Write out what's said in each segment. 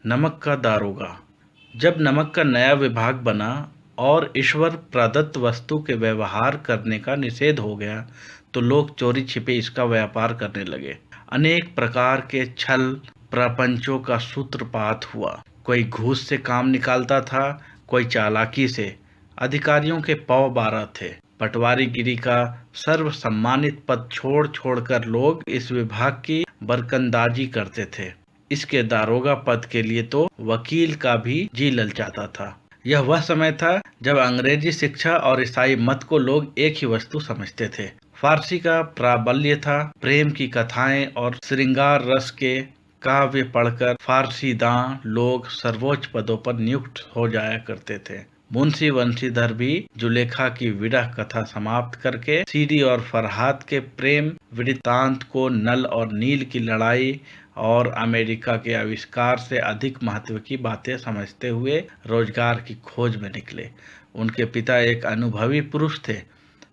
नमक का दारोगा। जब नमक का नया विभाग बना और ईश्वर प्रदत्त वस्तु के व्यवहार करने का निषेध हो गया, तो लोग चोरी छिपे इसका व्यापार करने लगे। अनेक प्रकार के छल प्रपंचों का सूत्रपात हुआ। कोई घूस से काम निकालता था, कोई चालाकी से। अधिकारियों के पौ 12 थे। पटवारीगिरी का सर्व सम्मानित पद छोड़ छोड़कर लोग इस विभाग की बरकंदाजी करते थे। इसके दारोगा पद के लिए तो वकील का भी जी ललचाता था। यह वह समय था जब अंग्रेजी शिक्षा और ईसाई मत को लोग एक ही वस्तु समझते थे। फारसी का प्राबल्य था। प्रेम की कथाएं और श्रृंगार रस के काव्य पढ़कर फारसीदां लोग सर्वोच्च पदों पर नियुक्त हो जाया करते थे। मुंशी वंशीधर भी जुलेखा की विरह कथा समाप्त करके सीडी और फरहाद के प्रेम वृत्तांत को नल और नील की लड़ाई और अमेरिका के आविष्कार से अधिक महत्व की बातें समझते हुए रोजगार की खोज में निकले। उनके पिता एक अनुभवी पुरुष थे।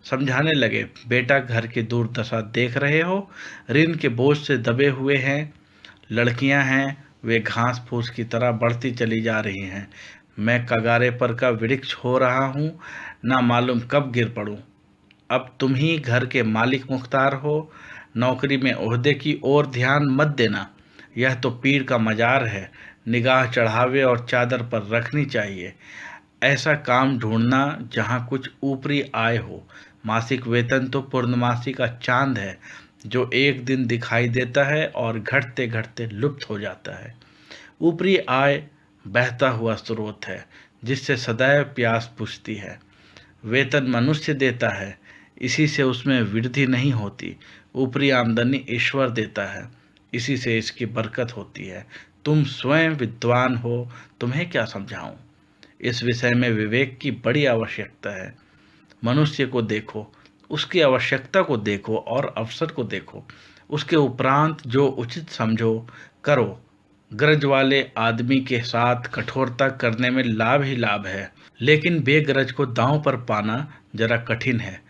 समझाने लगे, बेटा घर की दुर्दशा देख रहे हो, ऋण के बोझ से दबे हुए हैं। लड़कियां हैं, वे घास फूस की तरह बढ़ती चली जा रही हैं। मैं कगारे पर का वृक्ष हो रहा हूँ, ना मालूम कब गिर पड़ूं। अब तुम ही घर के मालिक मुख्तार हो। नौकरी में ओहदे की ओर ध्यान मत देना, यह तो पीर का मजार है। निगाह चढ़ावे और चादर पर रखनी चाहिए। ऐसा काम ढूंढना जहाँ कुछ ऊपरी आय हो। मासिक वेतन तो पूर्णमासी का चांद है, जो एक दिन दिखाई देता है और घटते घटते लुप्त हो जाता है। ऊपरी आय बहता हुआ स्रोत है, जिससे सदैव प्यास बुझती है। वेतन मनुष्य देता है, इसी से उसमें वृद्धि नहीं होती। ऊपरी आमदनी ईश्वर देता है, इसी से इसकी बरकत होती है। तुम स्वयं विद्वान हो, तुम्हें क्या समझाऊं। इस विषय में विवेक की बड़ी आवश्यकता है। मनुष्य को देखो, उसकी आवश्यकता को देखो और अवसर को देखो। उसके उपरांत जो उचित समझो करो। गरज वाले आदमी के साथ कठोरता करने में लाभ ही लाभ है, लेकिन बेगरज को दांव पर पाना जरा कठिन है।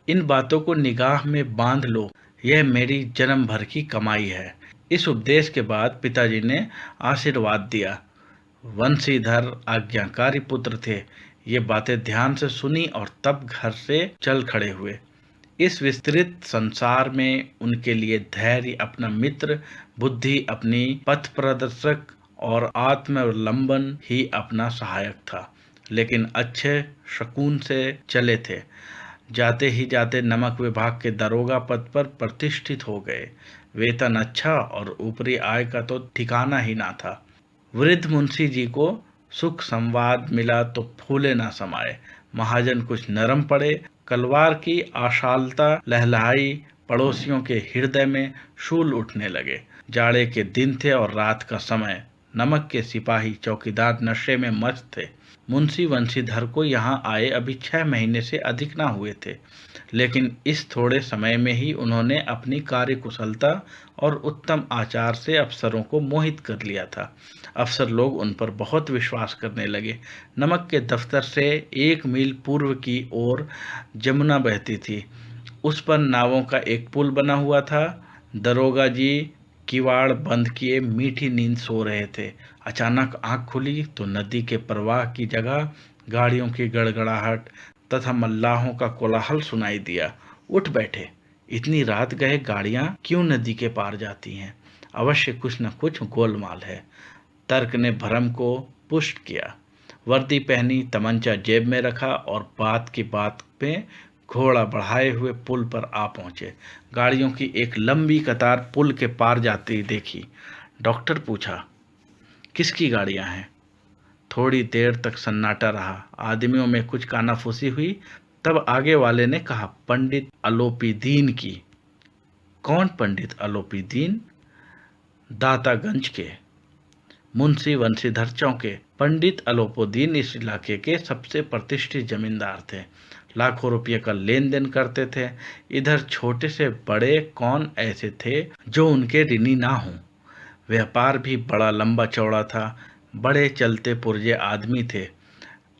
इन बातों को निगाह में बांध लो, यह मेरी जन्म भर की कमाई है। इस उपदेश के बाद पिताजी ने आशीर्वाद दिया। वंशीधर आज्ञाकारी पुत्र थे। ये बातें ध्यान से सुनी और तब घर से चल खड़े हुए। इस विस्तृत संसार में उनके लिए धैर्य अपना मित्र, बुद्धि अपनी पथ प्रदर्शक और आत्मावलंबन ही अपना सहायक था। लेकिन अच्छे शकुन से चले थे। जाते ही जाते नमक विभाग के दरोगा पद पर प्रतिष्ठित हो गए। वेतन अच्छा और ऊपरी आय का तो ठिकाना ही ना था। वृद्ध मुंशी जी को सुख संवाद मिला तो फूले ना समाये। महाजन कुछ नरम पड़े। कलवार की आशालता लहलहाई। पड़ोसियों के हृदय में शूल उठने लगे। जाड़े के दिन थे और रात का समय। नमक के सिपाही चौकीदार नशे में मस्त थे। मुंशी वंशीधर को यहाँ आए अभी 6 महीने से अधिक ना हुए थे, लेकिन इस थोड़े समय में ही उन्होंने अपनी कार्यकुशलता और उत्तम आचार से अफसरों को मोहित कर लिया था। अफसर लोग उन पर बहुत विश्वास करने लगे। नमक के दफ्तर से 1 मील पूर्व की ओर जमुना बहती थी। उस पर नावों का एक पुल बना हुआ था। दरोगा जी किवाड़ बंद किए मीठी नींद सो रहे थे। अचानक आंख खुली तो नदी के प्रवाह की जगह गाड़ियों की गड़गड़ाहट तथा मल्लाहों का कोलाहल सुनाई दिया। उठ बैठे। इतनी रात गए गाड़ियां क्यों नदी के पार जाती हैं? अवश्य कुछ न कुछ गोलमाल है। तर्क ने भ्रम को पुष्ट किया। वर्दी पहनी, तमंचा जेब में रखा और बात की बात में घोड़ा बढ़ाए हुए पुल पर आ पहुंचे। गाड़ियों की एक लंबी कतार पुल के पार जाती देखी। डॉक्टर पूछा, किसकी गाड़ियां हैं? थोड़ी देर तक सन्नाटा रहा। आदमियों में कुछ कानाफूसी हुई। तब आगे वाले ने कहा, पंडित अलोपीदीन की। कौन पंडित अलोपीदीन? दातागंज के मुंशी वंशीधर चौंके। पंडित अलोपीदीन इस इलाके के सबसे प्रतिष्ठित जमींदार थे। लाखों रुपये का लेन देन करते थे। इधर छोटे से बड़े कौन ऐसे थे जो उनके ऋणी ना हों। व्यापार भी बड़ा लंबा चौड़ा था। बड़े चलते पुर्जे आदमी थे।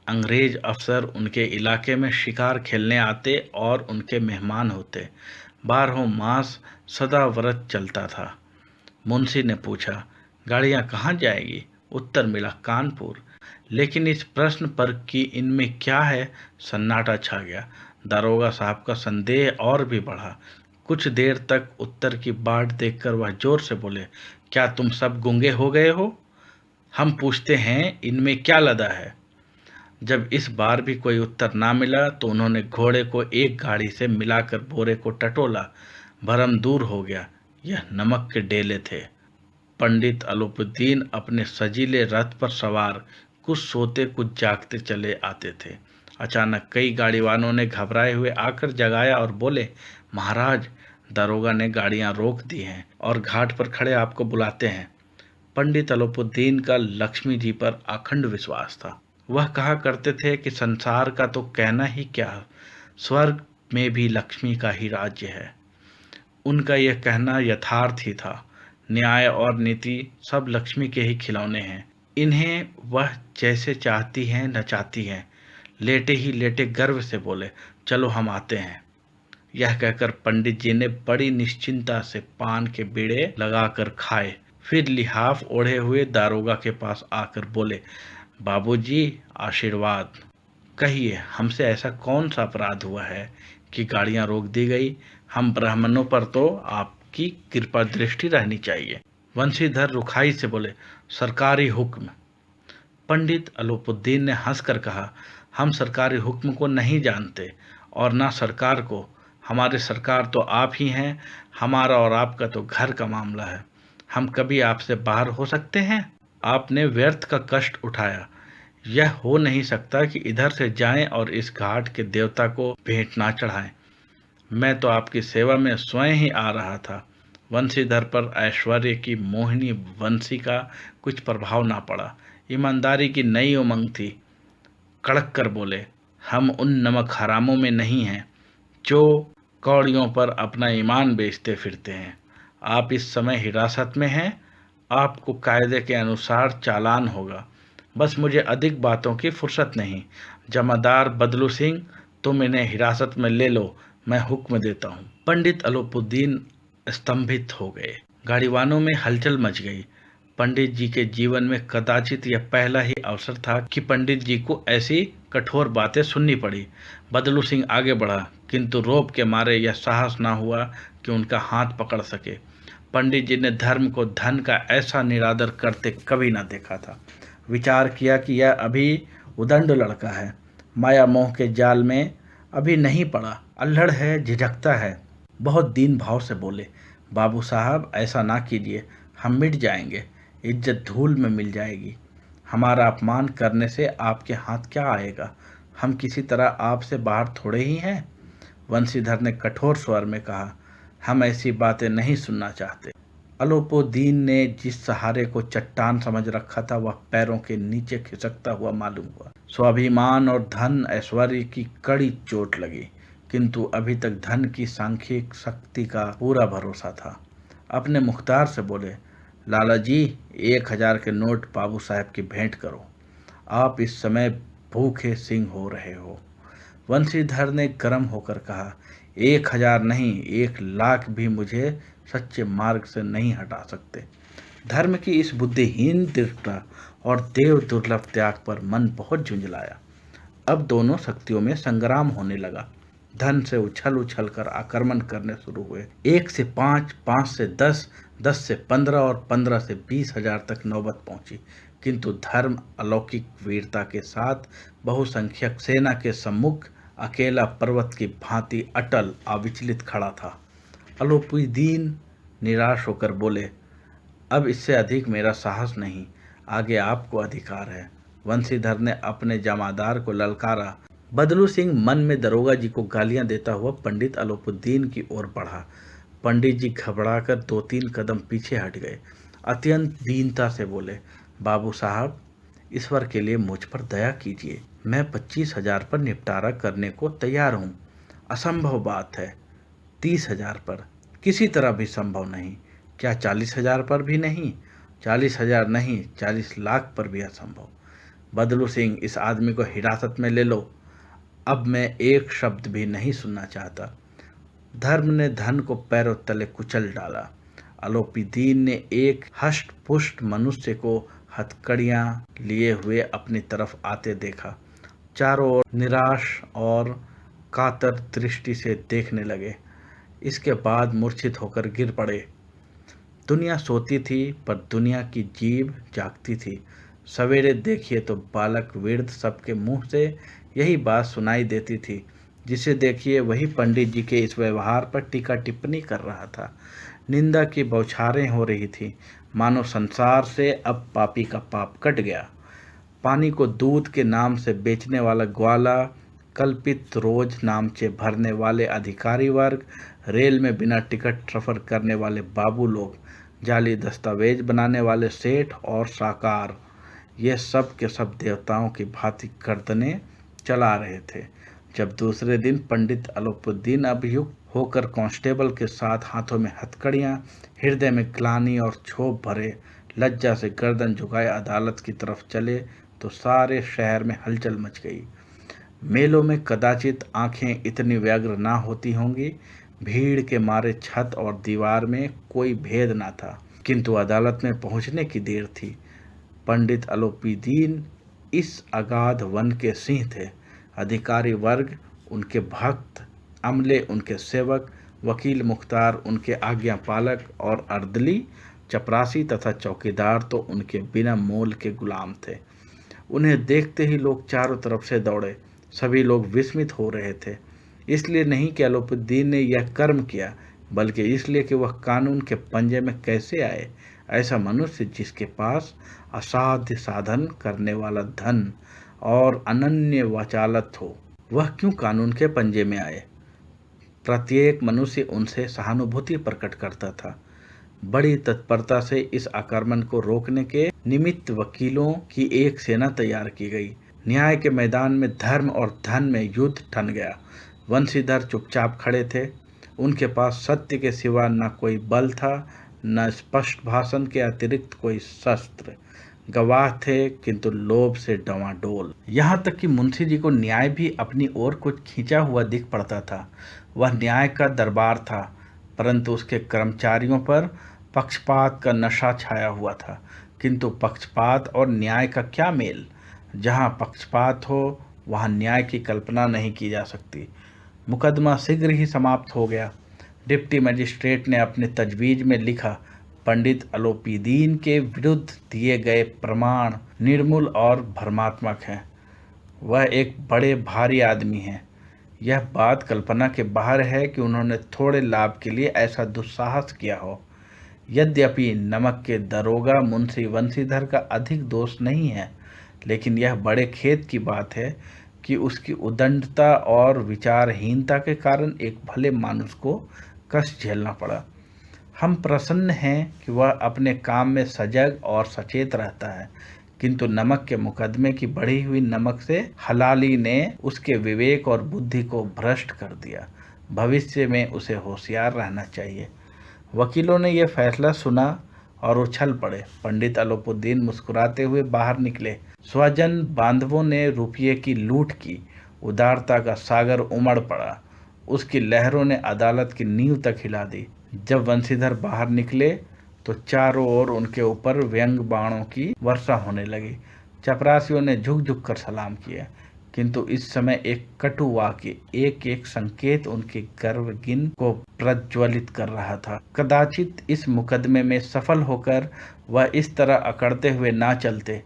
अंग्रेज अफसर उनके इलाके में शिकार खेलने आते और उनके मेहमान होते। 12 मास सदा व्रत चलता था। मुंशी ने पूछा, गाड़ियां कहाँ जाएगी? उत्तर मिला कानपुर। लेकिन इस प्रश्न पर कि इनमें क्या है, सन्नाटा छा गया। दारोगा साहब का संदेह और भी बढ़ा। कुछ देर तक उत्तर की बाट देखकर वह जोर से बोले, क्या तुम सब गूंगे हो गए हो? हम पूछते हैं इनमें क्या लदा है? जब इस बार भी कोई उत्तर ना मिला तो उन्होंने घोड़े को एक गाड़ी से मिलाकर बोरे को टटोला। भरम दूर हो गया। यह नमक के डेले थे। पंडित अलोपुद्दीन अपने सजीले रथ पर सवार कुछ सोते कुछ जागते चले आते थे। अचानक कई गाड़ी वालों ने घबराए हुए आकर जगाया और बोले, महाराज, दरोगा ने गाड़ियां रोक दी हैं और घाट पर खड़े आपको बुलाते हैं। पंडित अलोपुद्दीन का लक्ष्मी जी पर अखंड विश्वास था। वह कहा करते थे कि संसार का तो कहना ही क्या, स्वर्ग में भी लक्ष्मी का ही राज्य है। उनका यह कहना यथार्थ ही था। न्याय और नीति सब लक्ष्मी के ही खिलौने हैं। इन्हें वह जैसे चाहती हैं नचाती हैं। लेटे ही लेटे गर्व से बोले, चलो हम आते हैं। यह कहकर पंडित जी ने बड़ी निश्चिंता से पान के बीड़े लगाकर खाए। फिर लिहाफ ओढ़े हुए दारोगा के पास आकर बोले, बाबूजी, आशीर्वाद। कहिए, हमसे ऐसा कौन सा अपराध हुआ है कि गाड़ियां रोक दी गई? हम ब्राह्मणों पर तो आपकी कृपा दृष्टि रहनी चाहिए। वंशीधर रुखाई से बोले, सरकारी हुक्म। पंडित अलोपुद्दीन ने हंसकर कहा, हम सरकारी हुक्म को नहीं जानते और ना सरकार को। हमारे सरकार तो आप ही हैं। हमारा और आपका तो घर का मामला है। हम कभी आपसे बाहर हो सकते हैं? आपने व्यर्थ का कष्ट उठाया। यह हो नहीं सकता कि इधर से जाएं और इस घाट के देवता को भेंट ना चढ़ाएं। मैं तो आपकी सेवा में स्वयं ही आ रहा था। वंशीधर पर ऐश्वर्य की मोहिनी वंशी का कुछ प्रभाव ना पड़ा। ईमानदारी की नई उमंग थी। कड़क कर बोले, हम उन नमक हरामों में नहीं हैं जो कौड़ियों पर अपना ईमान बेचते फिरते हैं। आप इस समय हिरासत में हैं। आपको कायदे के अनुसार चालान होगा। बस मुझे अधिक बातों की फुर्सत नहीं। जमादार बदलू सिंह, तुम इन्हें हिरासत में ले लो, मैं हुक्म देता हूँ। पंडित अलोपुद्दीन स्तंभित हो गए। गाड़ीवानों में हलचल मच गई। पंडित जी के जीवन में कदाचित यह पहला ही अवसर था कि पंडित जी को ऐसी कठोर बातें सुननी पड़ी। बदलू सिंह आगे बढ़ा, किंतु रोब के मारे यह साहस ना हुआ कि उनका हाथ पकड़ सके। पंडित जी ने धर्म को धन का ऐसा निरादर करते कभी ना देखा था। विचार किया कि यह अभी उदंड लड़का है, माया मोह के जाल में अभी नहीं पड़ा, अल्हड़ है, झिझकता है। बहुत दीन भाव से बोले, बाबू साहब, ऐसा ना कीजिए, हम मिट जाएंगे, इज्जत धूल में मिल जाएगी। हमारा अपमान करने से आपके हाथ क्या आएगा? हम किसी तरह आपसे बाहर थोड़े ही हैं। वंशीधर ने कठोर स्वर में कहा, हम ऐसी बातें नहीं सुनना चाहते। अलोपुद्दीन ने जिस सहारे को चट्टान समझ रखा था वह पैरों के नीचे खिसकता हुआ मालूम हुआ। स्वाभिमान और धन ऐश्वर्य की कड़ी चोट लगी, किंतु अभी तक धन की सांख्यिक शक्ति का पूरा भरोसा था। अपने मुख्तार से बोले, लाला जी, 1000 के नोट बाबू साहब की भेंट करो। आप इस समय भूखे सिंह हो रहे हो। वंशीधर ने गर्म होकर कहा, 1000 नहीं, 1,00,000 भी मुझे सच्चे मार्ग से नहीं हटा सकते। धर्म की इस बुद्धिहीन दृढ़ता और देव दुर्लभ त्याग पर मन बहुत झुंझलाया। अब दोनों शक्तियों में संग्राम होने लगा। धन से उछल उछल कर आक्रमण करने शुरू हुए। 1 से 5, 5 से 10, 10 से 15 और 15 से 20,000 तक नौबत पहुंची। किंतु धर्म अलौकिक वीरता के साथ बहुसंख्यक सेना के सम्मुख अकेला पर्वत की भांति अटल अविचलित खड़ा था। अलोपुद्दीन निराश होकर बोले, अब इससे अधिक मेरा साहस नहीं, आगे आपको अधिकार है। वंशीधर ने अपने जमादार को ललकारा। बदलू सिंह मन में दरोगा जी को गालियां देता हुआ पंडित अलोपुद्दीन की ओर बढ़ा। पंडित जी घबराकर 2-3 कदम पीछे हट गए। अत्यंत दीनता से बोले, बाबू साहब, ईश्वर के लिए मुझ पर दया कीजिए। मैं 25,000 पर निपटारा करने को तैयार हूँ। असंभव बात है। 30,000 पर किसी तरह भी संभव नहीं। क्या 40,000 पर भी नहीं? 40,000 नहीं, 40,00,000 पर भी असंभव। बदलू सिंह, इस आदमी को हिरासत में ले लो। अब मैं एक शब्द भी नहीं सुनना चाहता। धर्म ने धन को पैरों तले कुचल डाला। अलोपुद्दीन ने एक हष्ट पुष्ट मनुष्य को हथकड़ियाँ लिए हुए अपनी तरफ आते देखा। चारों ओर निराश और कातर दृष्टि से देखने लगे। इसके बाद मूर्छित होकर गिर पड़े। दुनिया सोती थी पर दुनिया की जीभ जागती थी। सवेरे देखिए तो बालक वृद्ध सबके मुंह से यही बात सुनाई देती थी। जिसे देखिए वही पंडित जी के इस व्यवहार पर टीका टिप्पणी कर रहा था। निंदा की बौछारें हो रही थी, मानो संसार से अब पापी का पाप कट गया। पानी को दूध के नाम से बेचने वाला ग्वाला, कल्पित रोज नामचे भरने वाले अधिकारी वर्ग, रेल में बिना टिकट सफर करने वाले बाबू लोग, जाली दस्तावेज बनाने वाले सेठ और साकार, ये सब के सब देवताओं की भांति गर्दनें चला रहे थे। जब दूसरे दिन पंडित अलोपुद्दीन अभियुक्त होकर कांस्टेबल के साथ हाथों में हथकड़ियाँ, हृदय में ग्लानि और क्षोभ भरे, लज्जा से गर्दन झुकाए अदालत की तरफ चले तो सारे शहर में हलचल मच गई। मेलों में कदाचित आंखें इतनी व्यग्र ना होती होंगी, भीड़ के मारे छत और दीवार में कोई भेद ना था, किंतु अदालत में पहुंचने की देर थी। पंडित अलोपीदीन इस अगाध वन के सिंह थे। अधिकारी वर्ग उनके भक्त, अमले उनके सेवक, वकील मुख्तार उनके आज्ञा पालक और अर्दली, चपरासी तथा चौकीदार तो उनके बिना मोल के गुलाम थे। उन्हें देखते ही लोग चारों तरफ से दौड़े। सभी लोग विस्मित हो रहे थे, इसलिए नहीं कि अलोपुद्दीन ने यह कर्म किया, बल्कि इसलिए कि वह कानून के पंजे में कैसे आए। ऐसा मनुष्य जिसके पास असाध्य साधन करने वाला धन और अनन्य वचालत हो, वह क्यों कानून के पंजे में आए। प्रत्येक मनुष्य उनसे सहानुभूति प्रकट करता था। बड़ी तत्परता से इस आक्रमण को रोकने के निमित्त वकीलों की एक सेना तैयार की गई। न्याय के मैदान में धर्म और धन में युद्ध ठन गया। वंशीधर चुपचाप खड़े थे। उनके पास सत्य के सिवा न कोई बल था, न स्पष्ट भाषण के अतिरिक्त कोई शस्त्र। गवाह थे किंतु लोभ से डवाडोल। यहाँ तक कि मुंशी जी को न्याय भी अपनी ओर कुछ खींचा हुआ दिख पड़ता था। वह न्याय का दरबार था, परंतु उसके कर्मचारियों पर पक्षपात का नशा छाया हुआ था। किंतु पक्षपात और न्याय का क्या मेल। जहाँ पक्षपात हो वहाँ न्याय की कल्पना नहीं की जा सकती। मुकदमा शीघ्र ही समाप्त हो गया। डिप्टी मजिस्ट्रेट ने अपने तजवीज़ में लिखा, पंडित अलोपीदीन के विरुद्ध दिए गए प्रमाण निर्मूल और भ्रमात्मक हैं। वह एक बड़े भारी आदमी हैं। यह बात कल्पना के बाहर है कि उन्होंने थोड़े लाभ के लिए ऐसा दुस्साहस किया हो। यद्यपि नमक के दरोगा मुंशी वंशीधर का अधिक दोष नहीं है, लेकिन यह बड़े खेद की बात है कि उसकी उदंडता और विचारहीनता के कारण एक भले मानुष को कष्ट झेलना पड़ा। हम प्रसन्न हैं कि वह अपने काम में सजग और सचेत रहता है, किंतु नमक के मुकदमे की बढ़ी हुई नमक से हलाली ने उसके विवेक और बुद्धि को भ्रष्ट कर दिया। भविष्य में उसे होशियार रहना चाहिए। वकीलों ने यह फैसला सुना और उछल पड़े। पंडित अलोपुद्दीन मुस्कुराते हुए बाहर निकले। स्वजन बांधवों ने रुपये की लूट की। उदारता का सागर उमड़ पड़ा। उसकी लहरों ने अदालत की नींव तक हिला दी। जब वंशीधर बाहर निकले तो चारों ओर उनके ऊपर व्यंग बाणों की वर्षा होने लगी। चपरासियों ने झुक झुक कर सलाम किया, किंतु इस समय एक कटु वाक्य, एक एक संकेत उनके गर्वगिन को प्रज्वलित कर रहा था। कदाचित इस मुकदमे में सफल होकर वह इस तरह अकड़ते हुए ना चलते।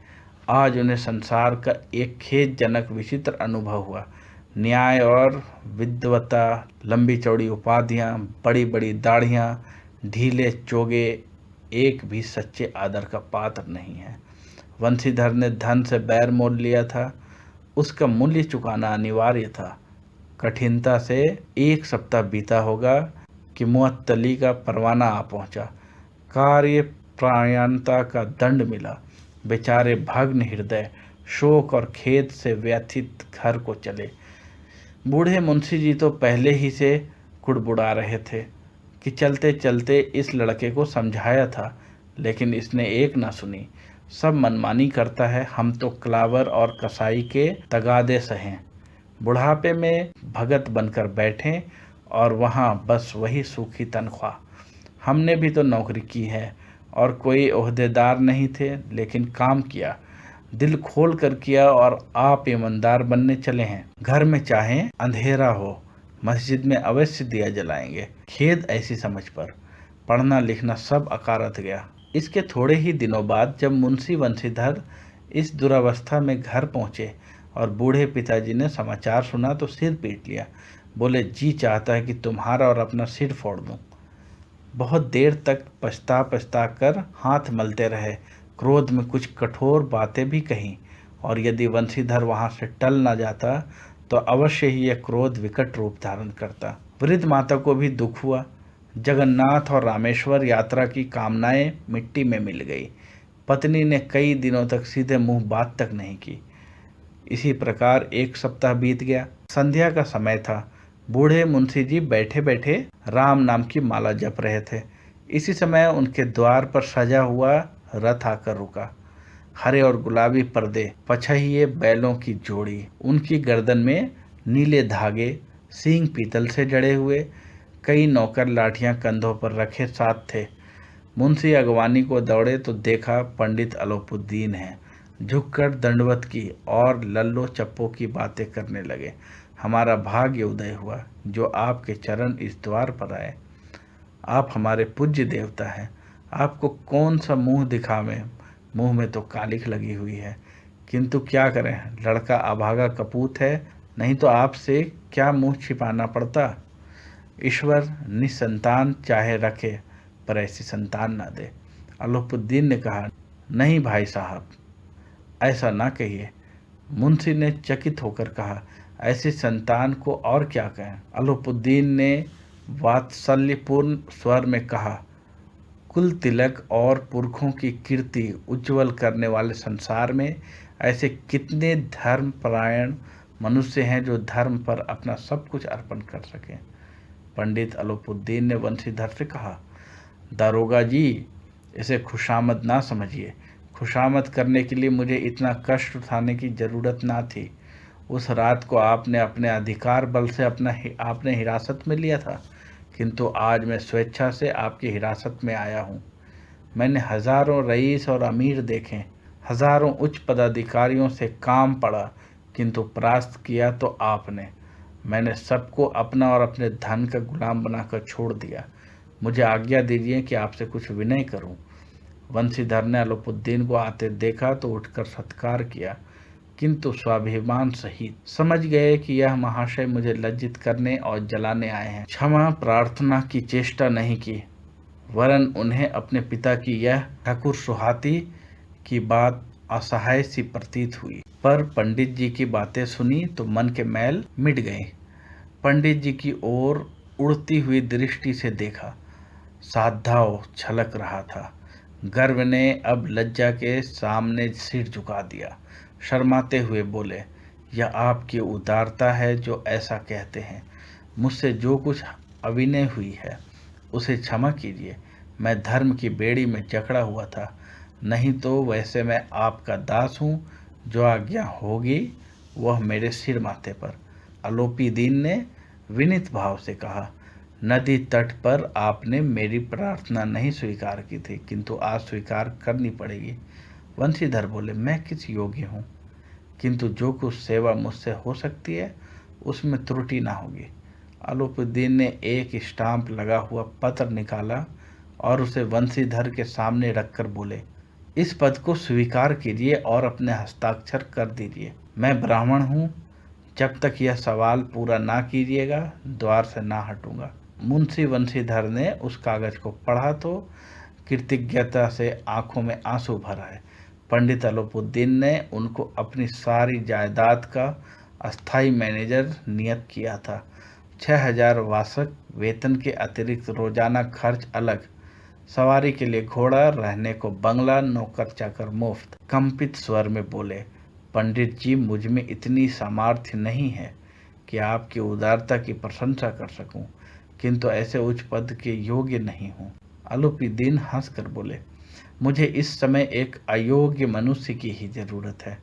आज उन्हें संसार का एक खेदजनक विचित्र अनुभव हुआ। न्याय और विद्वता, लंबी चौड़ी उपाधियाँ, बड़ी बड़ी दाढ़ियाँ, ढीले चोगे एक भी सच्चे आदर का पात्र नहीं है। वंशीधर ने धन से बैर मोल लिया था, उसका मूल्य चुकाना अनिवार्य था। कठिनता से 1 सप्ताह बीता होगा कि मुअत्तली का परवाना आ पहुंचा। कार्य प्रायणता का दंड मिला। बेचारे भग्न हृदय, शोक और खेद से व्यथित घर को चले। बूढ़े मुंशी जी तो पहले ही से कुड़बुड़ा रहे थे कि चलते चलते इस लड़के को समझाया था, लेकिन इसने एक ना सुनी। सब मनमानी करता है, हम तो क्लावर और कसाई के तगादे सहें। बुढ़ापे में भगत बनकर बैठें और वहाँ बस वही सूखी तनख्वाह। हमने भी तो नौकरी की है, और कोई ओहदेदार नहीं थे, लेकिन काम किया, दिल खोल कर किया और आप ईमानदार बनने चले हैं। घर में चाहे अंधेरा हो, मस्जिद में अवश्य दिया जलाएंगे। खेद ऐसी समझ पर, पढ़ना लिखना सब अकारत गया। इसके थोड़े ही दिनों बाद जब मुंशी बंशीधर इस दुरावस्था में घर पहुंचे और बूढ़े पिताजी ने समाचार सुना तो सिर पीट लिया। बोले, जी चाहता है कि तुम्हारा और अपना सिर फोड़ दूं। बहुत देर तक पछता पछता कर हाथ मलते रहे, क्रोध में कुछ कठोर बातें भी कहीं, और यदि वंशीधर वहां से टल न जाता तो अवश्य ही यह क्रोध विकट रूप धारण करता। वृद्ध माता को भी दुख हुआ। जगन्नाथ और रामेश्वर यात्रा की कामनाएं मिट्टी में मिल गई। पत्नी ने कई दिनों तक सीधे मुंह बात तक नहीं की। इसी प्रकार एक सप्ताह बीत गया। संध्या का समय था। बूढ़े मुंशी जी बैठे बैठे राम नाम की माला जप रहे थे। इसी समय उनके द्वार पर सजा हुआ रथ आकर रुका। हरे और गुलाबी पर्दे, पछहिए बैलों की जोड़ी, उनकी गर्दन में नीले धागे, सींग पीतल से जड़े हुए, कई नौकर लाठियां कंधों पर रखे साथ थे। मुंशी अगवानी को दौड़े तो देखा पंडित अलोपुद्दीन है। झुककर दंडवत की और लल्लो चप्पो की बातें करने लगे। हमारा भाग्य उदय हुआ जो आपके चरण इस द्वार पर आए। आप हमारे पूज्य देवता हैं। आपको कौन सा मुंह दिखावें, मुंह में तो कालिख लगी हुई है, किंतु क्या करें, लड़का अभागा कपूत है, नहीं तो आपसे क्या मुंह छिपाना पड़ता। ईश्वर निसंतान चाहे रखे, पर ऐसी संतान ना दे। अलोपुद्दीन ने कहा, नहीं भाई साहब, ऐसा ना कहिए। मुंशी ने चकित होकर कहा, ऐसी संतान को और क्या कहें। अलोपुद्दीन ने वात्सल्यपूर्ण स्वर में कहा, कुल तिलक और पुरखों की कीर्ति उज्जवल करने वाले संसार में ऐसे कितने धर्मपरायण मनुष्य हैं जो धर्म पर अपना सब कुछ अर्पण कर सकें। पंडित अलोपुद्दीन ने वंशीधर से कहा, दारोगा जी, इसे खुशामद ना समझिए। खुशामद करने के लिए मुझे इतना कष्ट उठाने की जरूरत ना थी। उस रात को आपने अपने अधिकार बल से आपने हिरासत में लिया था, किंतु आज मैं स्वेच्छा से आपकी हिरासत में आया हूँ। मैंने हजारों रईस और अमीर देखे, हजारों उच्च पदाधिकारियों से काम पड़ा, किंतु परास्त किया तो आपने। मैंने सबको अपना और अपने धन का गुलाम बनाकर छोड़ दिया। मुझे आज्ञा दीजिए कि आपसे कुछ विनय करूं। वंशीधर ने अलोपुद्दीन को आते देखा तो उठकर सत्कार किया, किंतु स्वाभिमान सहित। समझ गए कि यह महाशय मुझे लज्जित करने और जलाने आए हैं। क्षमा प्रार्थना की चेष्टा नहीं की, वरन उन्हें अपने पिता की यह ठाकुर सुहाती की बात असहाय सी प्रतीत हुई। पर पंडित जी की बातें सुनी तो मन के मैल मिट गए। पंडित जी की ओर उड़ती हुई दृष्टि से देखा, साधाव छलक रहा था। गर्व ने अब लज्जा के सामने सिर झुका दिया। शर्माते हुए बोले, यह आपकी उदारता है जो ऐसा कहते हैं। मुझसे जो कुछ अविनय हुई है उसे क्षमा कीजिए। मैं धर्म की बेड़ी में जकड़ा हुआ था, नहीं तो वैसे मैं आपका दास हूँ। जो आज्ञा होगी वह मेरे सिर माथे पर। अलोपीदीन ने विनीत भाव से कहा, नदी तट पर आपने मेरी प्रार्थना नहीं स्वीकार की थी, किंतु आज स्वीकार करनी पड़ेगी। वंशीधर बोले, मैं किस योग्य हूँ, किंतु जो कुछ सेवा मुझसे हो सकती है उसमें त्रुटि ना होगी। अलोपुद्दीन ने एक स्टाम्प लगा हुआ पत्र निकाला और उसे वंशीधर के सामने रखकर बोले, इस पद को स्वीकार कीजिए और अपने हस्ताक्षर कर दीजिए। मैं ब्राह्मण हूँ, जब तक यह सवाल पूरा ना कीजिएगा द्वार से ना हटूंगा। मुंशी वंशीधर ने उस कागज को पढ़ा तो कृतज्ञता से आंखों में आंसू भर आए। पंडित अलोपुद्दीन ने उनको अपनी सारी जायदाद का अस्थाई मैनेजर नियत किया था। 6000 वार्षिक वेतन के अतिरिक्त रोजाना खर्च अलग, सवारी के लिए घोड़ा, रहने को बंगला, नौकर चाकर मुफ्त। कंपित स्वर में बोले, पंडित जी, मुझ में इतनी सामर्थ्य नहीं है कि आपकी उदारता की प्रशंसा कर सकूं, किंतु ऐसे उच्च पद के योग्य नहीं हूँ। अलोपीदीन हंसकर बोले, मुझे इस समय एक अयोग्य मनुष्य की ही जरूरत है।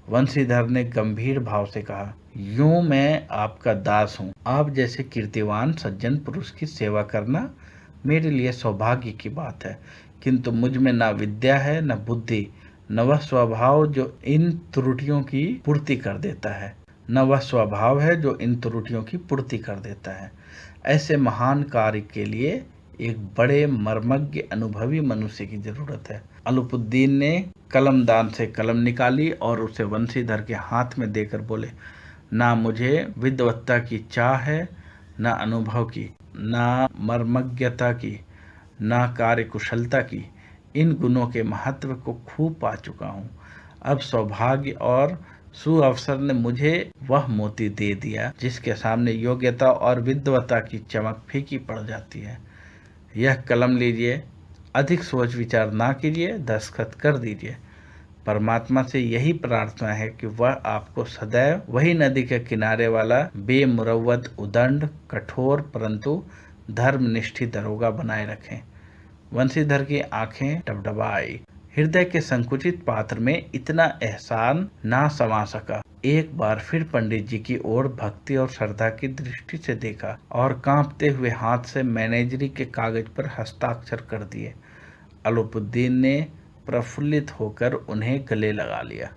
वंशीधर ने गंभीर भाव से कहा, यूं मैं आपका दास हूँ। आप जैसे कीर्तिवान सज्जन पुरुष की सेवा करना मेरे लिए सौभाग्य की बात है, किंतु मुझ में न विद्या है न बुद्धि, न वह स्वभाव जो इन त्रुटियों की पूर्ति कर देता है, न वह स्वभाव है जो इन त्रुटियों की पूर्ति कर देता है। ऐसे महान कार्य के लिए एक बड़े मर्मज्ञ अनुभवी मनुष्य की जरूरत है। अलुपुद्दीन ने कलमदान से कलम निकाली और उसे वंशीधर के हाथ में देकर बोले, ना मुझे विद्वत्ता की चाह है, ना अनुभव की, ना मर्मज्ञता की, ना कार्यकुशलता की। इन गुणों के महत्व को खूब पा चुका हूँ। अब सौभाग्य और सुअवसर ने मुझे वह मोती दे दिया जिसके सामने योग्यता और विद्वता की चमक फीकी पड़ जाती है। यह कलम लीजिए, अधिक सोच विचार ना कीजिए, दस्तखत कर दीजिए। परमात्मा से यही प्रार्थना है कि वह आपको सदैव वही नदी के किनारे वाला बेमुरव्वत उदंड, कठोर परंतु धर्मनिष्ठी दरोगा बनाए रखें। वंशीधर की आंखें डबडबा आई। हृदय के संकुचित पात्र में इतना एहसान ना समा सका। एक बार फिर पंडित जी की ओर भक्ति और श्रद्धा की दृष्टि से देखा और कांपते हुए हाथ से मैनेजरी के कागज पर हस्ताक्षर कर दिए। अलुपुद्दीन ने प्रफुल्लित होकर उन्हें गले लगा लिया।